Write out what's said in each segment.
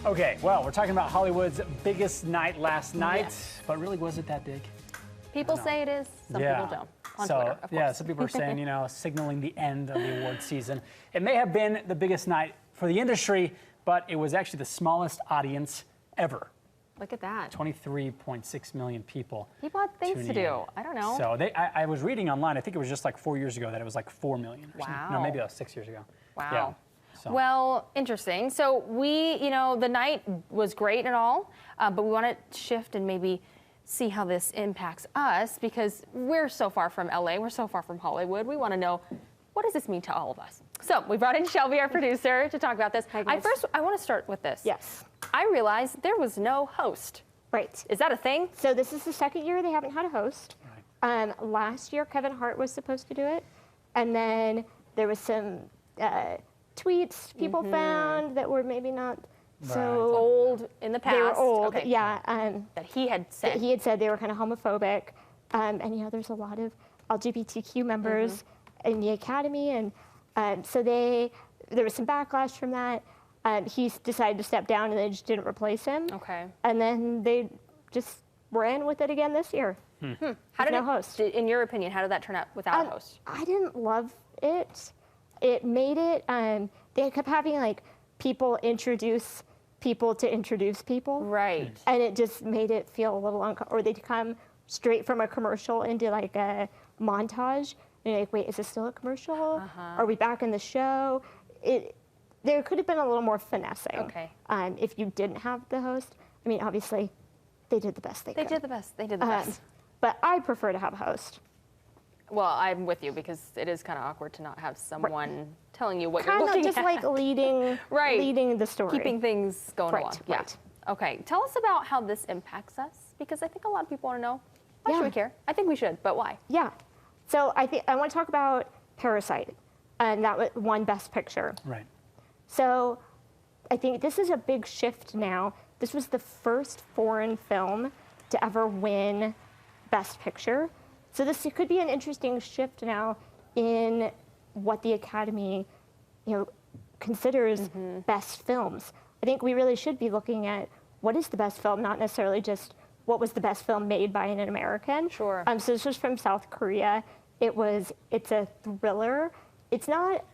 Okay, well, we're talking about Hollywood's biggest night last night, but really, was it that big? People say it is, some people don't. On Twitter, of course. Yeah, some people are saying, you know, signaling the end of the award season. It may have been the biggest night for the industry, but it was actually the smallest audience ever. Look at that. 23.6 million people. People had things to do. I don't know. So I was reading online, I think it was just like 4 years ago that it was like 4 million. Wow. No, maybe that was 6 years ago. Wow. Yeah. So. Well, interesting. So the night was great and all, but we want to shift and maybe see how this impacts us because we're so far from LA, we're so far from Hollywood. We want to know, what does this mean to all of us? So we brought in Shelby, our producer, to talk about this. I want to start with this. Yes. I realized there was no host. Right. Is that a thing? So this is the second year they haven't had a host. Right. Last year, Kevin Hart was supposed to do it. And then there was some tweets people found that were maybe not so old in the past. They were old, okay. yeah. That he had said. That he had said they were kind of homophobic. And, you know, there's a lot of LGBTQ members in the Academy. And so there was some backlash from that. He decided to step down and they just didn't replace him. Okay. And then they just ran with it again this year. How did no host. In your opinion, how did that turn out without a host? I didn't love it. It made it, they kept having like people introduce people to introduce people. Right. And it just made it feel a little uncomfortable. Or they'd come straight from a commercial into like a montage. And you're like, wait, is this still a commercial? Are we back in the show? There could have been a little more finessing. Okay. If you didn't have the host. I mean, obviously, they did the best they could. They did the best. They did the best. But I prefer to have a host. Well, I'm with you because it is kind of awkward to not have someone telling you what you're looking Kind of just like leading, leading the story. Keeping things going along. Yeah. Right. Okay. Tell us about how this impacts us because I think a lot of people want to know, why should we care? I think we should, but why? Yeah. So I want to talk about Parasite, and that won Best Picture. Right. So I think this is a big shift now. This was the first foreign film to ever win Best Picture. So this could be an interesting shift now in what the Academy, considers best films. I think we really should be looking at what is the best film, not necessarily just what was the best film made by an American. Sure. So this was from South Korea. It's a thriller. It's not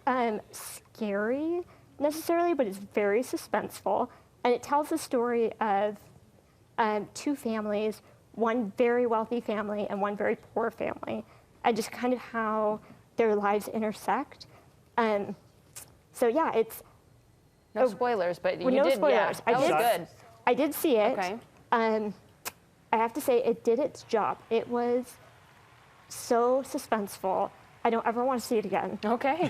scary necessarily, but it's very suspenseful. And it tells the story of two families, one very wealthy family and one very poor family, and just kind of how their lives intersect. So yeah, it's no spoilers, but you no did. Spoilers. Yeah, that was good. I did see it. Okay. I have to say it did its job. It was so suspenseful. I don't ever want to see it again. Okay.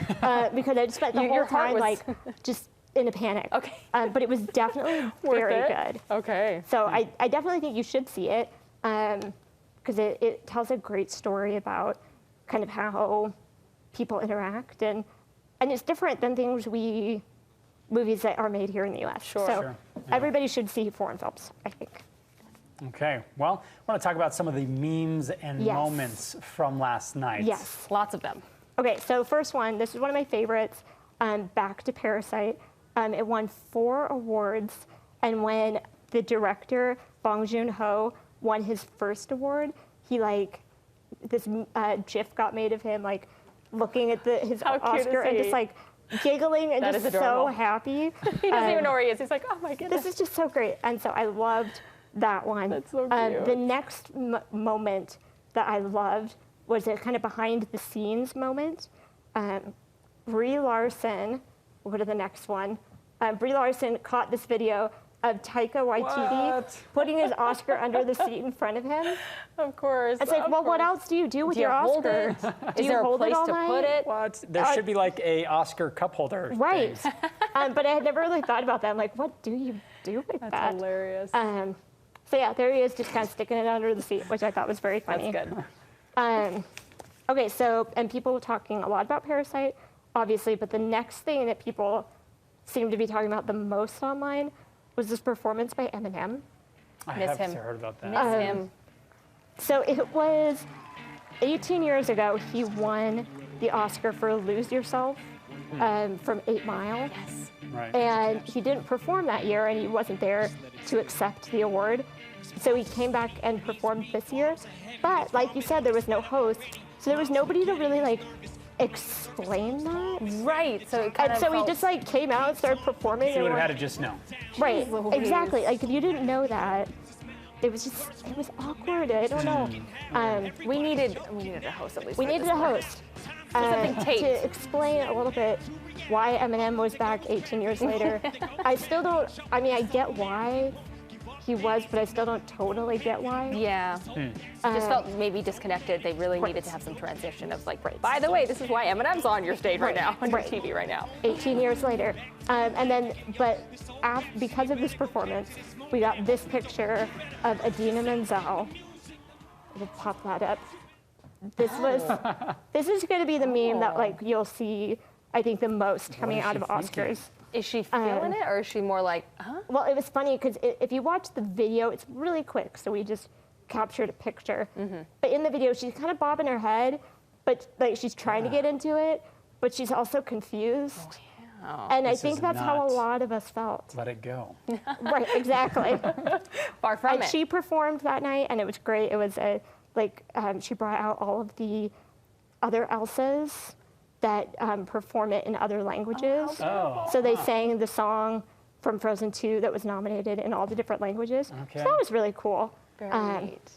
Because I just spent the whole time like just in a panic. Okay. But it was definitely very good. Okay. So I definitely think you should see it because it tells a great story about kind of how people interact and it's different than movies that are made here in the U.S. Sure. So Yeah. everybody should see foreign films, I think. Okay, well, I want to talk about some of the memes and Yes. moments from last night. Yes. Lots of them. Okay, so first one, this is one of my favorites, Back to Parasite. It won 4 awards, and when the director, Bong Joon-ho, won his first award, he this GIF got made of him looking at his How cute Oscar is and he? just giggling and That just is so adorable. happy. He doesn't even know where he is. He's like, oh my goodness. This is just so great, and so I loved that one. That's so cute. The next moment that I loved was a kind of behind the scenes moment. Brie Larson, we'll go to the next one. Brie Larson caught this video of Taika Waititi putting his Oscar under the seat in front of him. Of course. It's like, well, what else do you do with Do you your hold Oscar? it? Do Is you there a hold place it all to night? put it? What? There should be like a Oscar cup holder. Right. thing. But I had never really thought about that. I'm like, what do you do with that? That's hilarious. So yeah, there he is, just kind of sticking it under the seat, which I thought was very funny. That's good. Okay, so, and people were talking a lot about Parasite, obviously, but the next thing that people seem to be talking about the most online was this performance by Eminem. I Miss haven't him. heard about that. Miss him. So it was 18 years ago, he won the Oscar for Lose Yourself from 8 Mile. Yes. Right. And he didn't perform that year, and he wasn't there to accept the award. So he came back and performed this year. But like you said, there was no host, so there was nobody to really like explain that. Right. So it kind And of so he felt- just like came out and started performing. You and would have we're- had to just know. Right, Louise. exactly. Like if you didn't know that, it was awkward. I don't know. we needed a host at least. We for needed this a one. host Something taped. to explain a little bit why Eminem was back 18 years later. I still don't. I mean, I get why he was, but I still don't totally get why. Yeah. Just felt maybe disconnected. They really needed to have some transition of like, by the way, this is why Eminem's on your stage right now, on your TV right now. 18 years later. And then, but because of this performance, we got this picture of Idina Menzel. We'll pop that up. This is going to be the meme that like you'll see, I think, the most coming is out she of thinking? Oscars. Is she feeling it, or is she more like, huh? Well, it was funny because if you watch the video, it's really quick. So we just captured a picture. But in the video, she's kind of bobbing her head, but like she's trying to get into it, but she's also confused. And I This think is that's how a not- lot of us felt. Let it go. Right, exactly. Far from And it. she performed that night, and it was great. It was she brought out all of the other Elsas that perform it in other languages. Oh. So they sang the song from Frozen 2 that was nominated in all the different languages. Okay. So that was really cool. Very neat.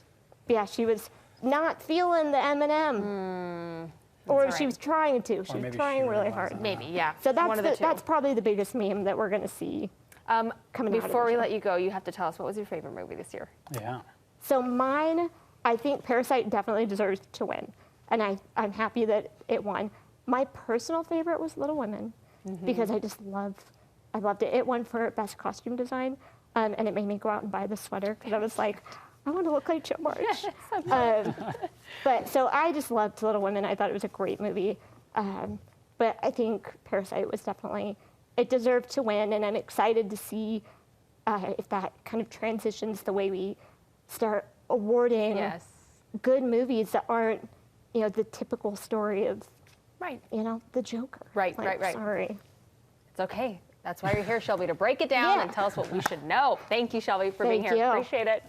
Yeah, she was not feeling the Eminem. Or That's she all was trying to. She was maybe trying she really realized hard. that. Maybe, yeah. So one of the two. that's probably the biggest meme that we're going to see coming out of Before the we show. let you go, you have to tell us what was your favorite movie this year. Yeah. So mine, I think Parasite definitely deserves to win. And I'm happy that it won. My personal favorite was Little Women because I loved it. It won for Best Costume Design, and it made me go out and buy the sweater because I was like, I want to look like Joe March. But so I just loved Little Women. I thought it was a great movie. But I think Parasite was definitely, it deserved to win, and I'm excited to see if that kind of transitions the way we start awarding Yes. good movies that aren't, the typical story of, Right. the Joker. Right, Like, right. Sorry. It's okay. That's why you're here, Shelby, to break it down Yeah. and tell us what we should know. Thank you, Shelby, for being Thank here. you. Appreciate it.